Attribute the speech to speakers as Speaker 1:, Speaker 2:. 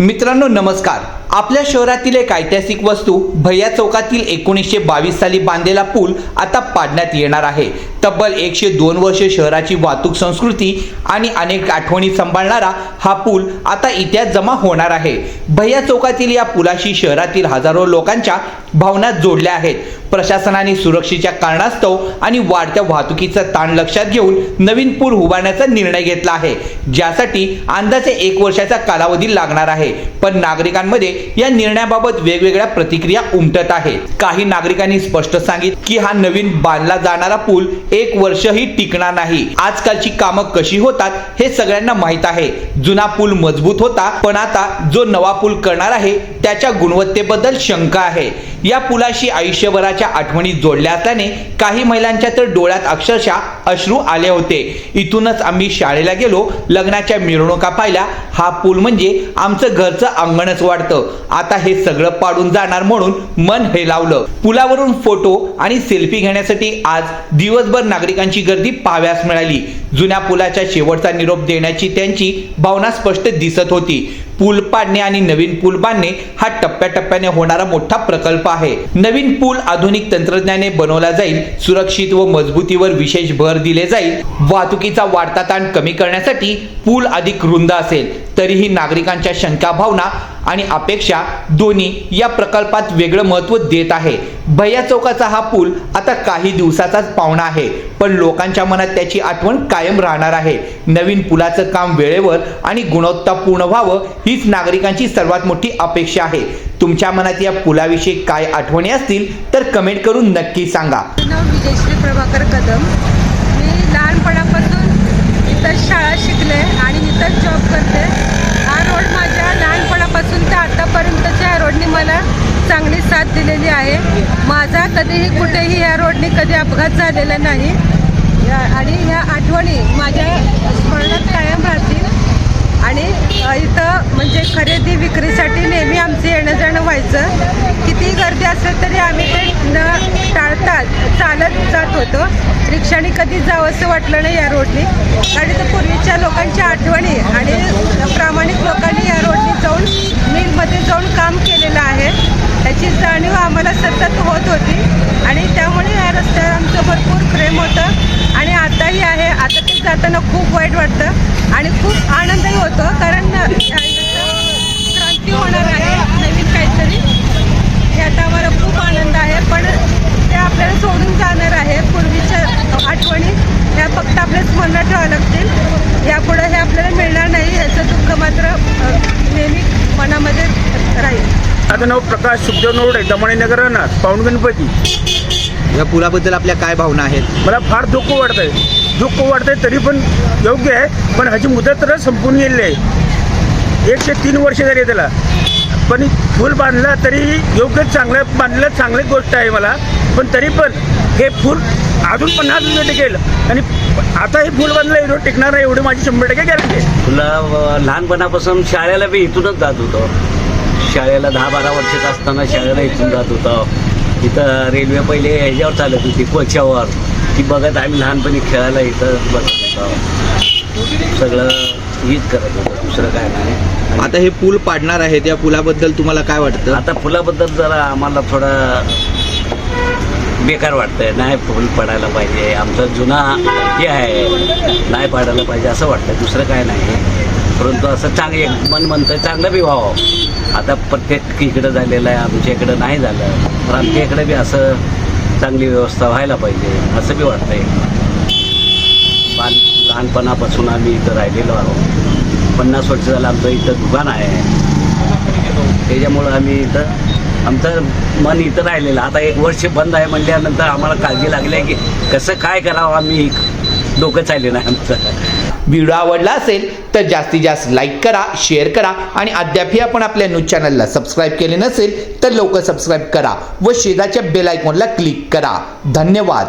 Speaker 1: मित्रांनो नमस्कार। आपल्या शहरातील एक ऐतिहासिक वस्तू भैया चौकातील 1922 साली बांधलेला पूल आता पाडण्यात येणार आहे। तब्बल 102 वर्षे शहराची वाहतूक संस्कृती आणि अनेक आठवणी सांभाळणारा हा पूल आता इतिहास जमा होणार आहे। भैया चौकातील या पुलाशी शहरातील हजारो लोकांच्या भावना जोडल्या आहेत। प्रशासनाने सुरक्षेच्या कारणास्तव आणि वाढत्या वाहतुकीचा ताण लक्षात घेऊन नवीन पूल उभारण्याचा निर्णय घेतला आहे, ज्यासाठी अंदाजे 1 वर्षाचा कालावधी लागणार आहे। पण नागरिकांमध्ये या निर्णयाबाबत वेगवेगळ्या प्रतिक्रिया उमटत आहेत। काही नागरिकांनी स्पष्ट सांगितले की हा नवीन बांधला जाणारा पूल 1 वर्षही टिकणार नाही। आजकालची कामं कशी होतात हे सगळ्यांना माहित आहे। जुना पूल मजबूत होता, पण आता जो नवा पूल करणार आहे त्याच्या गुणवत्तेबद्दल शंका आहे। या पुलाशी आयुष्यभराच्या आठवणी जोडल्या असल्याने काही महिलांच्या तर डोळ्यात अक्षरशः अश्रू आले होते। इथूनच आम्ही शाळेला गेलो, लग्नाच्या मिरवणुका पाहिल्या, हा पूल म्हणजे आमचं घरचं अंगणच वाटतं। आता हे सगळं पाडून जाणार म्हणून मन हेलावलं। पुलावरून फोटो आणि सेल्फी घेण्यासाठी आज दिवसभर नागरिकांची गर्दी पाहाव्यास मिळाली। जुन्या पुलाच्या शेवटचा निरोप देण्याची त्यांची भावना स्पष्ट दिसत होती। पूल पाडणे आणि नवीन पूल बांधणे हा टप्प्याटप्प्याने होणारा मोठा प्रकल्प आहे। नवीन पूल आधुनिक तंत्रज्ञानाने बनवला जाईल, सुरक्षित व मजबूतीवर विशेष भर दिले जाईल। वाहतुकीचा वाढता ताण कमी करण्यासाठी पूल अधिक रुंद असेल। तरीही नागरिकांच्या शंका, भावना आणि अपेक्षा दोन्ही या प्रकल्पात वेगळं महत्त्व देत आहे। भैया चौकाचा हा पूल आता काही दिवसाचाच पाहुणा आहे, पण लोकांच्या मनात त्याची आठवण कायम राहणार आहे। नवीन पुलाचं काम वेळेवर आणि गुणवत्तापूर्ण व्हावं हीच नागरिकांची सर्वात मोठी अपेक्षा आहे। तुमच्या मनात या पुलाविषयी काय आठवणी असतील तर कमेंट करून नक्की सांगा।
Speaker 2: विजयश्री प्रभाकर कदम। मी लहानपणापासून इथं शाळा शिकले आणि इथं जॉब करते। हा रोड माझ्या लहानपणापासून ते आतापर्यंतच्या ह्या रोडने मला चांगली साथ दिलेली आहे। माझा कधीही कुठेही ह्या रोडने कधी अपघात झालेला नाही आणि ह्या आठवणी माझ्या स्मरणात कायम राहतील। आणि इथं म्हणजे खरेदी विक्रीसाठी नेहमी आमचं येणं जाणं व्हायचं। किती गर्दी असेल तरी आम्ही ते न टाळता चालत जात होतो। रिक्षाने कधी जावं असं वाटलं नाही या रोडने, कारण इथं पूर्वीच्या लोकांच्या आठवणी आणि प्रामाणिक लोकांनी या रोडने जाऊन मिलमध्ये जाऊन काम केलेलं आहे, त्याची जाणीव आम्हाला सतत होत होती। आणि त्यामुळे या रस्त्यावर आमचं भरपूर प्रेम होतं आणि आताही आहे। आता ते जाताना खूप वाईट वाटतं आणि खूप आनंदही होतो, कारण क्रांती होणार आहे, नवीन काहीतरी, याचा आम्हाला खूप आनंद आहे। पण ते आपल्याला सोडून जाणार आहे। पूर्वीच्या आठवणी ह्या फक्त आपल्या स्मरणात ठेवाव्या लागतील। यापुढे हे आपल्याला मिळणार नाही, याचं दुःख मात्र नेहमी मनामध्ये राहील।
Speaker 3: माझं नाव प्रकाश सुखदेव नोरडे, दमणे नगर राहणार, पाऊण गणपती।
Speaker 1: या पुलाबद्दल आपल्या काय भावना आहेत?
Speaker 3: मला फार दुःख वाटतंय, तरी पण योग्य आहे, पण ह्याची मुदत तर संपून गेलेली आहे। 103 वर्ष झाली त्याला, पण पूल बांधला तरी योग्य, चांगलं बांधलं, चांगली गोष्ट आहे मला। पण तरी पण हे पूल अजून 50 वर्ष टिकेल आणि आता हे पूल बांधलं एवढं टिकणार नाही एवढी माझी 100% गॅरंटी आहे।
Speaker 4: तुला लहानपणापासून शाळेला बी इथूनच जात होतो। शाळेला 10-12 वर्षाचा असताना शाळेला इथून जात होतो। इथं रेल्वे पहिले ह्याच्यावर चालत होती, कोच्यावर, ती बघत आम्ही लहानपणी खेळायला इथं बसत होतो। सगळं हीच करत होतं, दुसरं काय नाही।
Speaker 1: आता हे पूल पाडणार आहे, त्या पुलाबद्दल तुम्हाला काय वाटतं?
Speaker 4: आता पुलाबद्दल जरा आम्हाला थोडं बेकार वाटतंय। नाही पूल पडायला पाहिजे, आमचा जुना हे आहे, नाही पाडायला पाहिजे असं वाटतं, दुसरं काय नाही। परंतु असं मन म्हणतं चांगलं बी व्हावं। आता प्रत्येक इकडं झालेलं आहे, आमच्या इकडं नाही झालं, तर आमच्या इकडे बी असं चांगली व्यवस्था व्हायला पाहिजे असं बी वाटतंय। लहानपणापासून आम्ही इथं राहिलेलो आहोत। 50 वर्ष झालं आमचं इथं दुकान आहे, त्याच्यामुळं आम्ही इथं आमचं मन इथं राहिलेलं। आता 1 वर्ष बंद आहे म्हणल्यानंतर आम्हाला काळजी लागली आहे की कसं काय करावं, आम्ही डोकं चालले नाही आमचं।
Speaker 1: व्हिडिओ आवडला असेल तर जास्तीत जास्त लाईक करा, शेअर करा आणि अद्यापही आपण आपल्या न्यूज चॅनलला सबस्क्राईब केले नसेल तर लवकर सबस्क्राईब करा व शेजारच्या बेल आयकॉनला क्लिक करा। धन्यवाद।